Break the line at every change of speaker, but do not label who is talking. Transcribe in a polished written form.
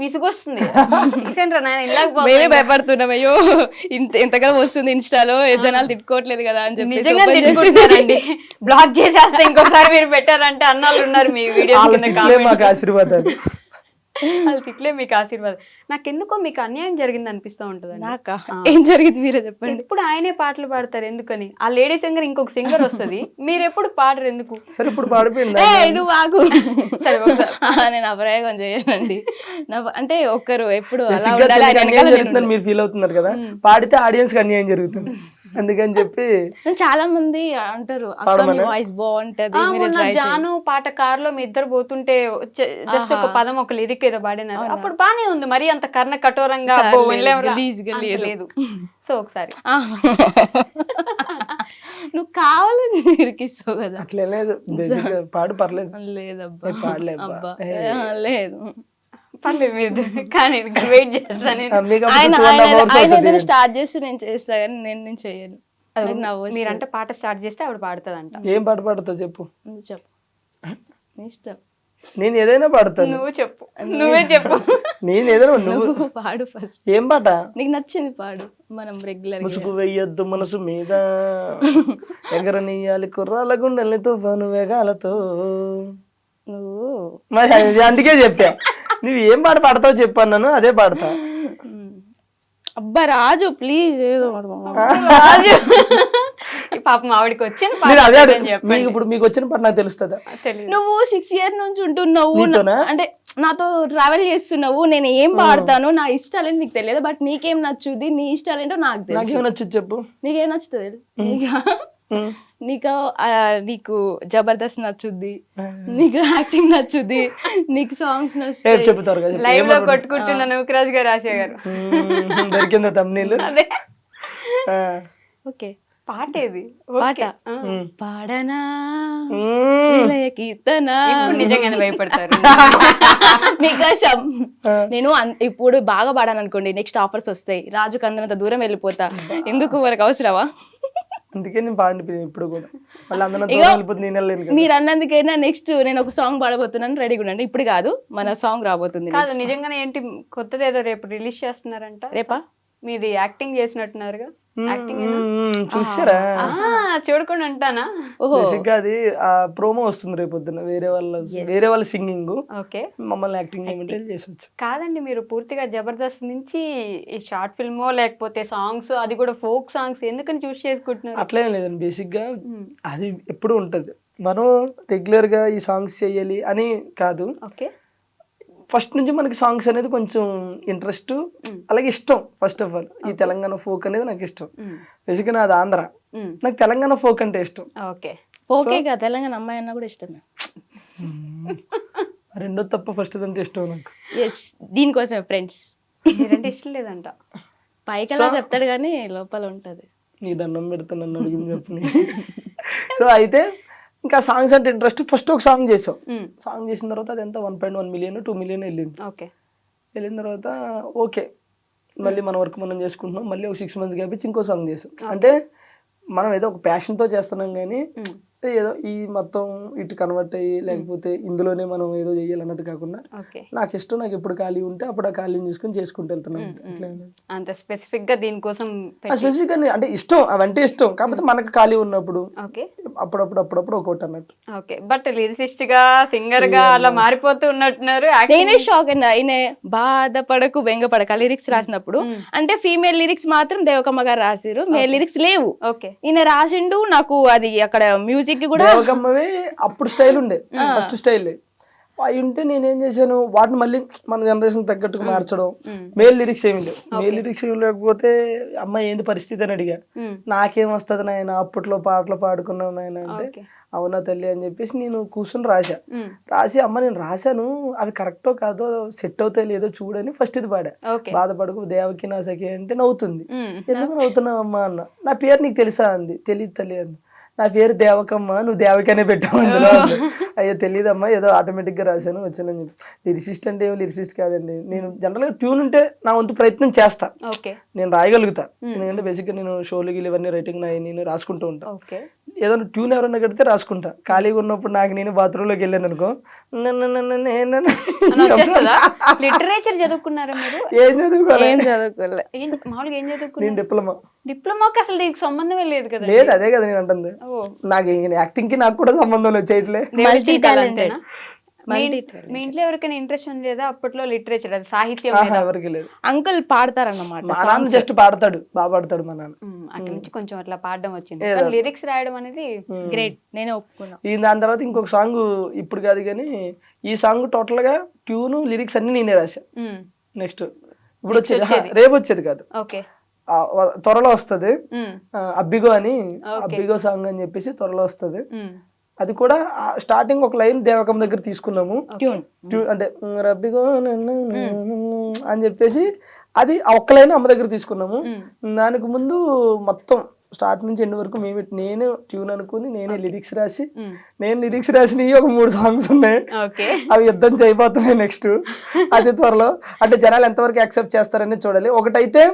విసుగొస్తుంది. తీసేయండి రా నాయన, ఇలాగ
మేమే భయపడుతున్నాం, అయ్యో ఎంతగా వస్తుంది ఇన్స్టాలో, జనాలు తిట్టుకోవట్లేదు కదా అని చెప్పి.
నిజంగా తిట్టుకుంటున్నారండి. బ్లాక్ చేసేస్తే ఇంకోసారి మీరు పెట్టారంటే అన్నాళ్ళు ఉన్నారు మీ వీడియో
మాకు ఆశీర్వాదాలు.
వాళ్ళు తిట్లే మీకు ఆశీర్వాదం. నాకెందుకో మీకు అన్యాయం జరిగింది అనిపిస్తూ ఉంటుంది.
నాకా ఏం జరిగింది మీరే చెప్పండి.
ఎప్పుడు ఆయనే పాటలు పాడతారు ఎందుకని? ఆ లేడీ సింగర్ ఇంకొక సింగర్ వస్తుంది, మీరు ఎప్పుడు పాడరు ఎందుకు?
సరే ఇప్పుడు పాడిపోయింది.
నువ్వు ఆగు.
సరే
నేను అప్రయోగం చేయనండి. అంటే ఒక్కరు ఎప్పుడు అలా
బేసిక్గా
ఉండాలి, ఆయన
అన్యాయం
వెనకాల
జరుగుతుందని మీరు ఫీల్ అవుతున్నారు కదా, పాడితే ఆడియన్స్ కి అన్యాయం జరుగుతుంది. అందుకని చెప్పి
చాలా మంది అంటారు అక్క మీ వాయిస్ బాగుంటది, మీరు
మొన్న జాను పాట కారులో మీ ఇద్దరు పోతుంటే జస్ట్ ఒక పదం ఒక లిరిక్ ఏదో పాడినారు, అప్పుడు బానే ఉంది. మరి అంత కర్ణ కఠోరంగా లేదు. సో ఒకసారి
నువ్వు కావాలని ఇరికిస్తావు కదా.
అట్లే లేదు, బేసిక్ పాడు పర్లేదు.
లేదబ్బా
పాడలేదు.
లేదు
పర్లేదు మీరు, కానీ వెయిట్ చేస్తాను.
ఆయన ఏదైనా స్టార్ట్ చేస్తే నేను చేస్తా, కానీ నేను చేయను.
మీరంటే పాట స్టార్ట్ చేస్తే ఆవిడ పాడుతుందంట.
ఏం పాట పాడుతావు చెప్పు.
చెప్పు, నీ ఇష్టం.
నేను ఏదైనా పాడతాను.
నువ్వు చెప్పు, నువ్వే చెప్పు.
నేను ఏదైనా
నువ్వు పాడు ఫస్ట్.
ఏం పాట
నీకు నచ్చింది పాడు, మనం రెగ్యులర్.
ముసుగు వెయ్యొద్దు మనసు మీద, ఎగరనీయాలి కుర్రాల గుండెల్ని తుఫాను వేగాలతో.
నువ్వు
మరి అందుకే చెప్పా, నువ్వు ఏం పాట పాడతావు చెప్పన్నాను, అదే పాడతా.
అబ్బా రాజు ప్లీజ్ ఏదో
రాజు పాపం ఆవిడకి వచ్చిన
మీకు ఇప్పుడు మీకు వచ్చిన పాట నాకు తెలుస్తుందా?
నువ్వు 6 years నుంచి ఉంటున్నావు, అంటే నాతో ట్రావెల్ చేస్తున్నావు, నేను ఏం పాడతాను నా ఇష్టాలేంటి నీకు తెలియదు, బట్ నీకేం నచ్చుది, నీ ఇష్టాలేంటో నాకు తెలుసు.
నాకేం నచ్చుది చెప్పు.
నీకేం నచ్చుతుంది? నీకు జబర్దస్త్ నచ్చుద్ది, నీకు యాక్టింగ్ నచ్చుద్ది, నీకు సాంగ్స్ నచ్చుతాయి.
చెప్తారు కదా
లైవ్ లో కొట్టుకుంటున్నా నూకరాజ్ గారు, ఆశా గారు
దొరికిందా తమ్ముళ్ళు?
అదే
ఓకే
పాట ఏది?
పాట పాడనా కీర్తనా.
నిజంగానే భయపడతారు
మీకోసం. నేను ఇప్పుడు బాగా పాడాను అనుకోండి, నెక్స్ట్ ఆఫర్స్ వస్తాయి, రాజుకు అందరంత దూరం వెళ్ళిపోతా, ఎందుకు మనకు అవసరమా?
అందుకే నేను పాడిపోయి ఇప్పుడు కూడా మళ్ళీ
మీరు అన్నందుకైనా నెక్స్ట్ నేను ఒక సాంగ్ పాడబోతున్నాను, రెడీగా ఉండండి. ఇప్పుడు కాదు, మన సాంగ్ రాబోతుంది.
కాదు నిజంగానే ఏంటి కొత్తది ఏదో రేపు రిలీజ్ చేస్తున్నారంట?
రేపా?
మీది యాక్టింగ్ చేసినట్టున్నారుగా.
చూసారా?
చూడకుండా ఉంటానా?
అది ఆ ప్రోమో వస్తుంది రేపు పొద్దున, వేరే వాళ్ళ సింగింగ్,
ఓకే,
మమ్మల్ని యాక్టింగ్ చేసొచ్చు.
కాదండి మీరు పూర్తిగా జబర్దస్త్ నుంచి ఈ షార్ట్ ఫిల్మో లేకపోతే సాంగ్స్, అది కూడా ఫోక్ సాంగ్స్ ఎందుకని చూస్ చేసుకుంటున్నారు?
అట్లేం లేదండి, బేసిక్ గా అది ఎప్పుడు ఉంటది, మనం రెగ్యులర్ గా ఈ సాంగ్స్ చేయాలి అని కాదు.
ఓకే,
ఫస్ట్ నుంచి మనకి సాంగ్స్ అనేది కొంచెం ఇంట్రెస్ట్, అలాగే ఇష్టం. ఫస్ట్ ఆఫ్ ఆల్ ఈ తెలంగాణ ఫోక్ అనేది నాకు ఇష్టం. బేసిక్గా నాది ఆంధ్ర, నాకు తెలంగాణ ఫోక్ అంటే ఇష్టం.
ఓకే,
ఓకేగా తెలంగాణ అమ్మాయి అన్న కూడా ఇష్టమే.
రెండో తప్ప ఫస్ట్ అంటే ఇష్టం నాకు.
ఎస్, దీనికోసమే ఫ్రెండ్స్.
మీరంటే ఇష్టం లేదంట,
పైకలా చెప్తాడు కానీ లోపల ఉంటది.
నీ దండం పెడతాను అడిగింది చెప్పని. సో అయితే ఇంకా సాంగ్స్ అంటే ఇంట్రెస్ట్. ఫస్ట్ ఒక సాంగ్ చేసాం, సాంగ్ చేసిన తర్వాత అది ఎంత 1.1 million 2 million వెళ్ళింది.
ఓకే, వెళ్ళిన
తర్వాత ఓకే మళ్ళీ మన వర్క్ మనం చేసుకుంటున్నాం. మళ్ళీ ఒక 6 months గ్యాప్ ఇచ్చి ఇంకో సాంగ్ చేసాం. అంటే మనం ఏదో ఒక ప్యాషన్తో చేస్తున్నాం, కానీ ఏదో ఈ మొత్తం ఇటు కన్వర్ట్ అయ్యి లేకపోతే ఇందులోనే మనం ఏదో చేయాలన్నట్టు కాకుండా నాకు ఇష్టం, నాకు ఎప్పుడు ఖాళీ ఉంటే అప్పుడు ఆ ఖాళీని చూసుకొని చేసుకుంటూ వెళ్తున్నాను.
అంత స్పెసిఫిక్ గా దీనికోసం
స్పెసిఫిక్ గా అంటే ఇష్టం, అవంటే ఇష్టం, కాకపోతే మనకు ఖాళీ ఉన్నప్పుడు అప్పుడప్పుడు ఒకటి అన్నట్టు.
ఓకే, బట్ లిరిసిస్ట్ గా సింగర్ గా అలా మారిపోతూ ఉన్నట్టున్నారు.
నేనే షాక్ అండి. ఆయన బాధపడకు బెంగపడక లిరిక్స్ రాసినప్పుడు, అంటే ఫీమేల్ లిరిక్స్ మాత్రం దేవకమ్మ గారు రాసిరు, మేల్ లిరిక్స్ లేవు.
ఓకే,
ఈయన రాసిండు. నాకు అది అక్కడ మ్యూజిక్ కూడా
దేవకమ్మవే అప్పుడు స్టైల్ ఉండే, ఫస్ట్ స్టైల్ అవి ఉంటే నేనేం చేశాను, వాటిని మళ్ళీ మన జనరేషన్ తగ్గట్టుగా మార్చడం. మేల్ లిరిక్స్ ఏమి లేవు, మేల్ లిరిక్స్ ఏమి లేకపోతే అమ్మాయి ఏంది పరిస్థితి అని అడిగా. నాకేం వస్తుంది నాయన, అప్పట్లో పాటలు పాడుకున్నావు నాయన అంటే, అవునా తల్లి అని చెప్పేసి నేను కూర్చొని రాసి అమ్మ నేను రాశాను, అవి కరెక్టో కాదో సెట్ అవుతాయి లేదో చూడని ఫస్ట్ ఇది పాడా. బాధపడకు దేవకి నా సఖి అంటే నవ్వుతుంది. ఎందుకు నవ్వుతున్నావు అమ్మ అన్న. నా పేరు నీకు తెలుసా అంది. తెలియదు తల్లి అన్న. నా పేరు దేవకమ్మ, నువ్వు దేవకనే పెట్టావు అందులో. అయ్యో తెలియదమ్మా, ఏదో ఆటోమేటిక్ గా రాశాను వచ్చానని చెప్పి. లిరిసిస్ట్ అంటే ఏమో లిరిసిస్ట్ కాదండి. నేను జనరల్ గా ట్యూన్ ఉంటే నా వంతు ప్రయత్నం చేస్తా, నేను రాయగలుగుతా. ఎందుకంటే బేసిక్ గా నేను షోలు గిలు ఇవన్నీ రైటింగ్ నేను రాసుకుంటూ ఉంటా. ఏదైనా ట్యూన్ ఎవరన్నా కడితే రాసుకుంటా. ఖాళీగా ఉన్నప్పుడు నాకు నేను బాత్రూమ్ లోకి వెళ్ళాను అనుకో,
లిటరేచర్ చదువుకున్నారా మీరు?
ఏం చదువుకోవాలి,
మామూలుగా ఏం చదువుకున్నారు?
నేను డిప్లొమా.
డిప్లొమాకి అసలు దీనికి సంబంధమే లేదు కదా.
లేదు, అదే కదా నేను అంటుంది. నాకు యాక్టింగ్ కి నాకు కూడా సంబంధం లేదు, చేయట్లే.
Multi talented.
మీ ఇంట్లో ఎవరికైనా ఇంట్రెస్ట్ ఉంది లేదా అప్పట్లో లిటరేచర్, అది సాహిత్యం?
ఎవరికి లేదు.
అంకుల్ పాడతారన్నమాట.
మా నాన్న జస్ట్ పాడతాడు, బాగా పాడతాడు మా నాన్న.
అక్కడి నుంచి కొంచెం అట్లా పాడడం వచ్చింది. లిరిక్స్ రాయడం అనేది
గ్రేట్, నేనే ఒప్పుకున్నా.
దాని తర్వాత ఇంకొక సాంగ్ ఇప్పుడు కాదు కానీ, ఈ సాంగ్ టోటల్ గా ట్యూన్ లిరిక్స్ అన్ని నేనే రాశా. నెక్స్ట్ ఇప్పుడు వచ్చేది, రేపు వచ్చేది కాదు, త్వరలో వస్తుంది. అబ్బిగో అని, అబ్బిగో సాంగ్ అని చెప్పేసి త్వరలో వస్తుంది. అది కూడా స్టార్టింగ్ ఒక లైన్ దేవకం దగ్గర తీసుకున్నాము, అంటే రబ్బిగో అని చెప్పేసి అది ఒక్క లైన్ అమ్మ దగ్గర తీసుకున్నాము. దానికి ముందు మొత్తం స్టార్ట్ నుంచి ఎండ్ వరకు నేను ట్యూన్ అనుకుని నేనే లిరిక్స్ రాసి, నేను లిరిక్స్ రాసినవి ఒక 3 సాంగ్స్ ఉన్నాయి. అవి యుద్ధం చేయబోతున్నాయి నెక్స్ట్. అది త్వరలో, అంటే జనాలు ఎంతవరకు యాక్సెప్ట్ చేస్తారని చూడాలి. ఒకటైతే